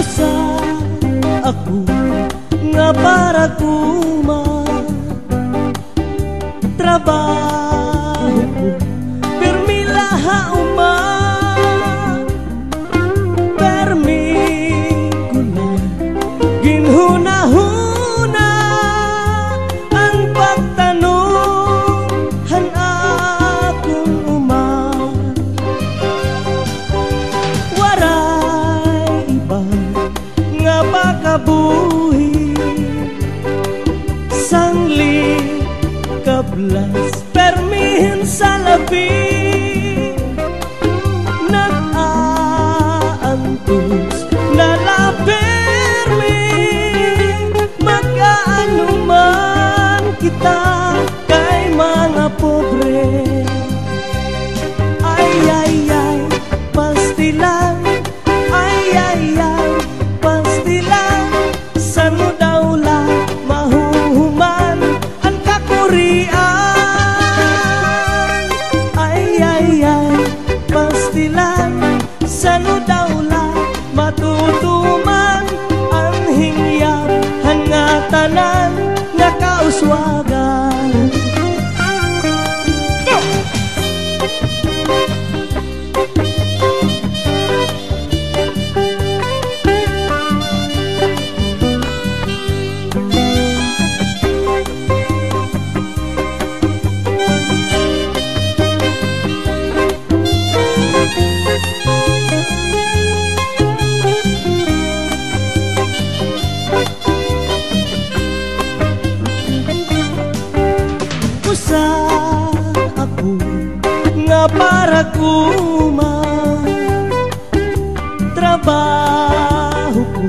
Usa ako nga para kuma trabaho ko pirmi laha uma permi ko na ginhuna-huna ang pagtanong akong uma waray iba nga makabuhi sangli kablas permihin sa labi nag-aantos na lapermi magkaano man kita kay mga pobre ay ay ay pastilan ay ay ay pastilan sano daw la mahuhuman ang kakurian ay ay ay pastilan sano daw la matutuman ang hingyap hangatanan nga kauswagan. Usa ako nga para kuma trabaho ko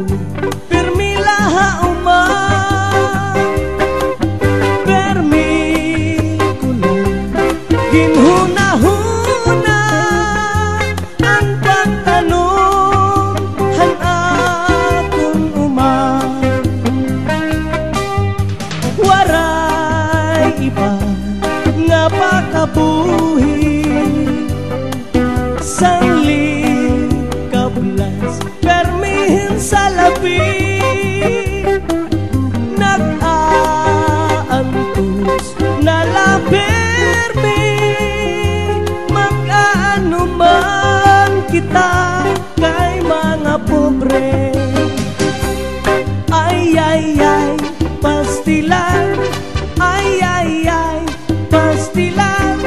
pirmi laha uma permi ko na ginhuna-huna ang pagtanong akong uma waray iba nga pakabuhi sangli kablas permihin sa labi nag-aantos na lapermi mag-aano man kita kay mga pobre ay ay ay pastilan ay ay ay pastilan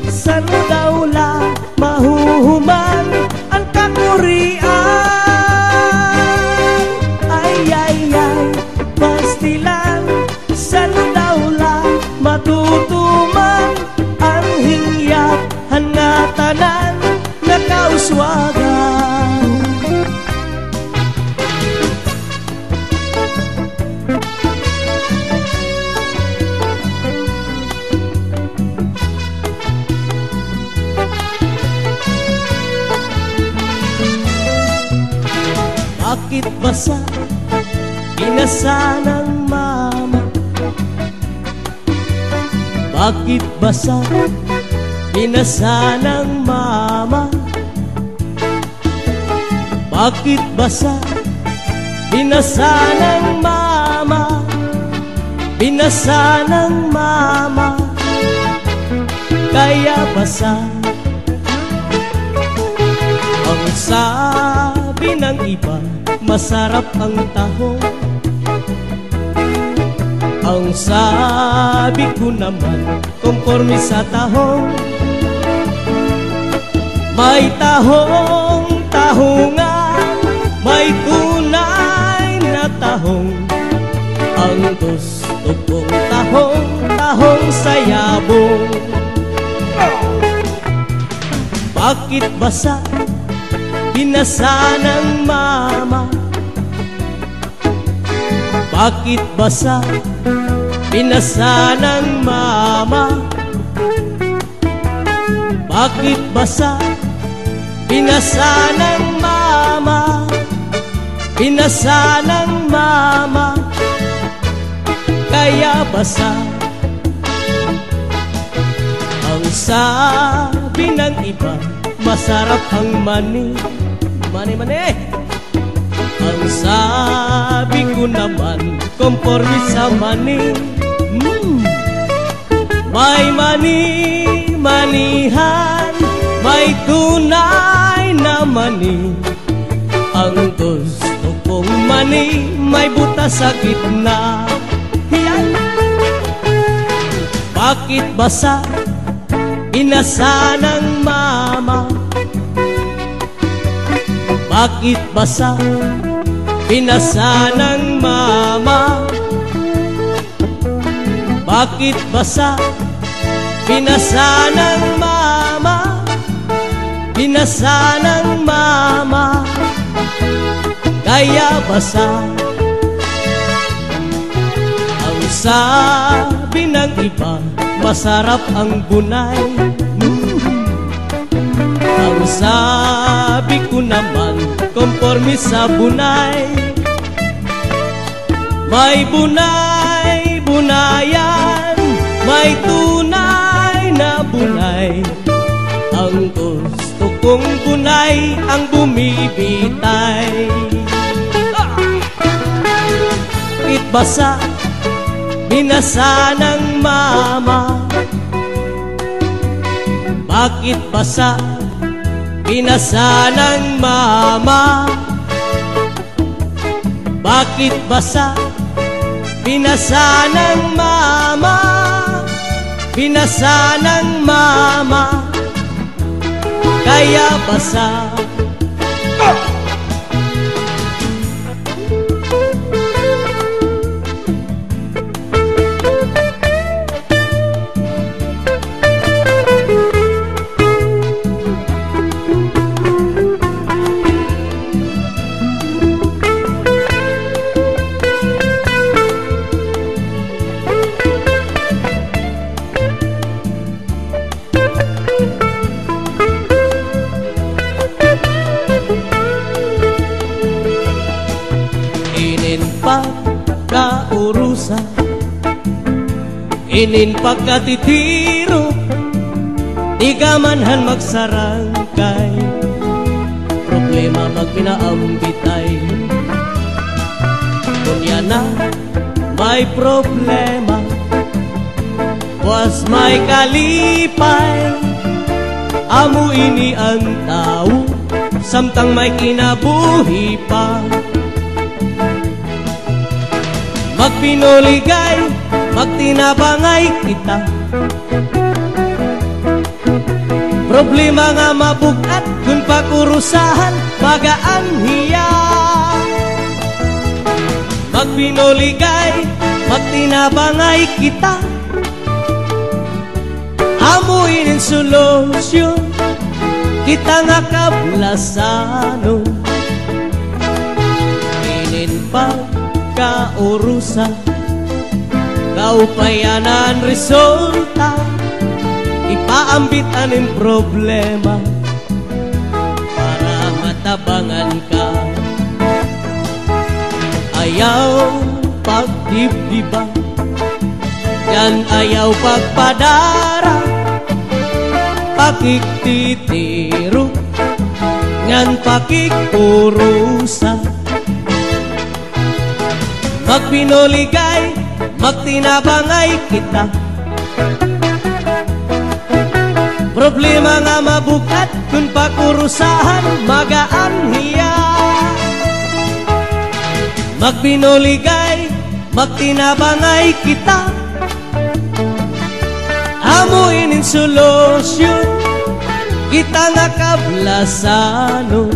sano daw la mahuhuman ang kakurian ay ay ay pastilan sano daw la matutuman ang hingyap hangatanan na kauswagan. Bakit basa binasa ng mama? Bakit basa binasa ng mama? Bakit basa binasa ng mama? Binasa ng mama kaya basa ang sabi ng iba masarap ang tahong ang sabi ko naman konforme sa tahong may tahong-tahongan may tunay na tahong ang gusto kong tahong sa yabong. Bakit basa binasa ng mama? Bakit basa binasa ng mama? Bakit basa binasa ng mama? Binasa ng mama kaya basa ang sabi ng iba masarap ang mani. Ang sabi ko naman, conforme sa mani. May mani-manihan, may tunay na mani. Ang gusto kong mani, may butas sa gitna. Yan. Bakit basa? Inasa ng mama. Bakit basa? Inasa ng mama. Bakit basa? Binasa ng mama. Binasa ng mama. Kaya basa. Ang sabi ng iba, masarap ang bunay. Ang sabi ko naman, conforme sa bunay. May bunay, bunayan, may tunay na bunay. Ang gusto kong bunay, ang bumibitay. Bakit basa? Binasa ng mama. Bakit basa? Binasa ng mama. Bakit basa? Binasa ng mama. Binasa ng mama. Kaya basa. Pagkaurusa, inin pagkatitiro, di ka manhan magsarangkay, problema magpinaambitay. Kunya na may problema, was may kalipay, amo ini ang tao, samtang may kinabuhi pa. Magpinuligay, magtinabangay kita. Problema nga mabukat, kung pakurusahan, magaan hiya. Magpinuligay, magtinabangay kita. Amuin ang solusyon, kita nga kablasano. Inin pagkaurusa, kaupayanan resulta, ipaambitan ang problema para matabangan ka. Ayaw pagdibdiba, yan ayaw pagpadara, pakiktitiro, yan pakikurusa. Magpinuligay, magtinabangay kita. Problema nga mabukat, kung pakurusahan, magaan hiya. Magpinuligay, magtinabangay kita. Amuin ang solusyon, kita nga kablasano.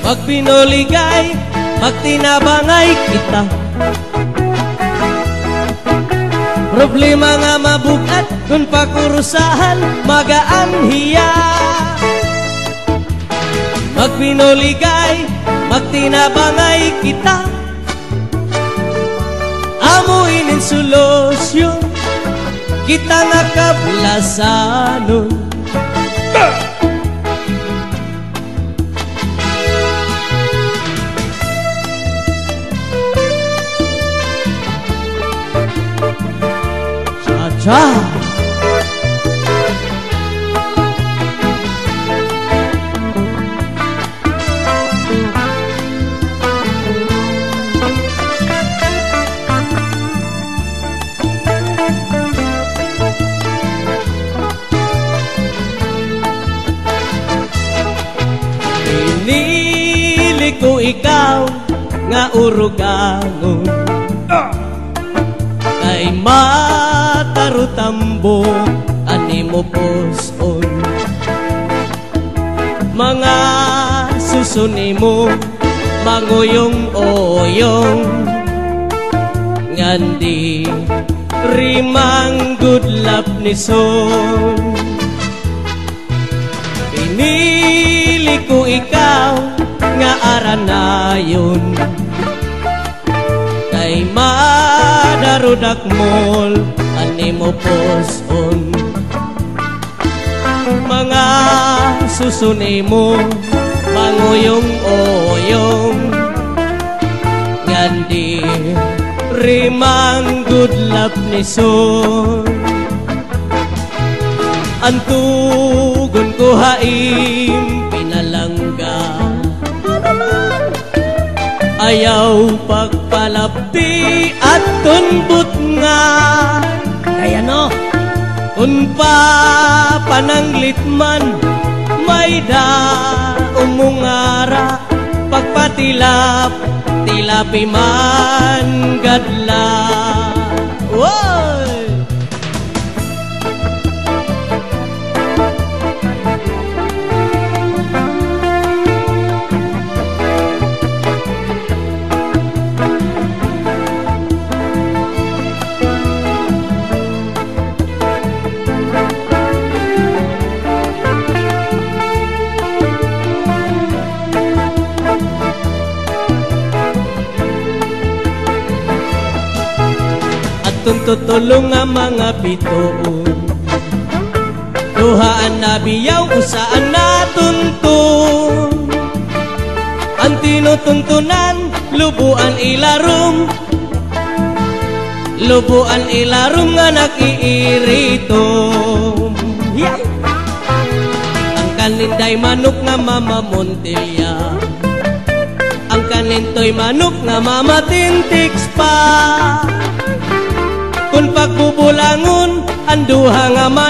Magpinuligay, magtinabangay kita. Problema nga mabukat, kung pakurusahan, magaan hiya. magpinuligay, magtinabangay kita. Amuin in solusyon, kita nga kablasanon. Cha-cha! Pinili ko ikaw nga urugangon, kay matarutambo ani mo poson. Mga susuni mo manguyong-oyong, ngandi rimang gudlap ni son. Pinili ko ikaw nga aranayon, kay madarudak mol ani mo poson. Mga susuni mo manguyong-oyong, ngandi rimang gudlap ni son. Antugon ko haim pinalangga, ayaw pagpalapti at tunbot nga. Kaya no, kung pa pananglit man, may da umungara, pagpatilap tilapi man gadla. Woy! Tuntutulong nga mga bitoon, duhaan na biyaw usaan na tuntun. Ang tinutuntunan, lubuan ilarum, lubuan ilarum nga nakiiritom. Yeah. Ang kaninday manok nga mama Montelia, ang kanintoy manok nga mama Tintiks pa. Kung pagbubulangon, anduha nga man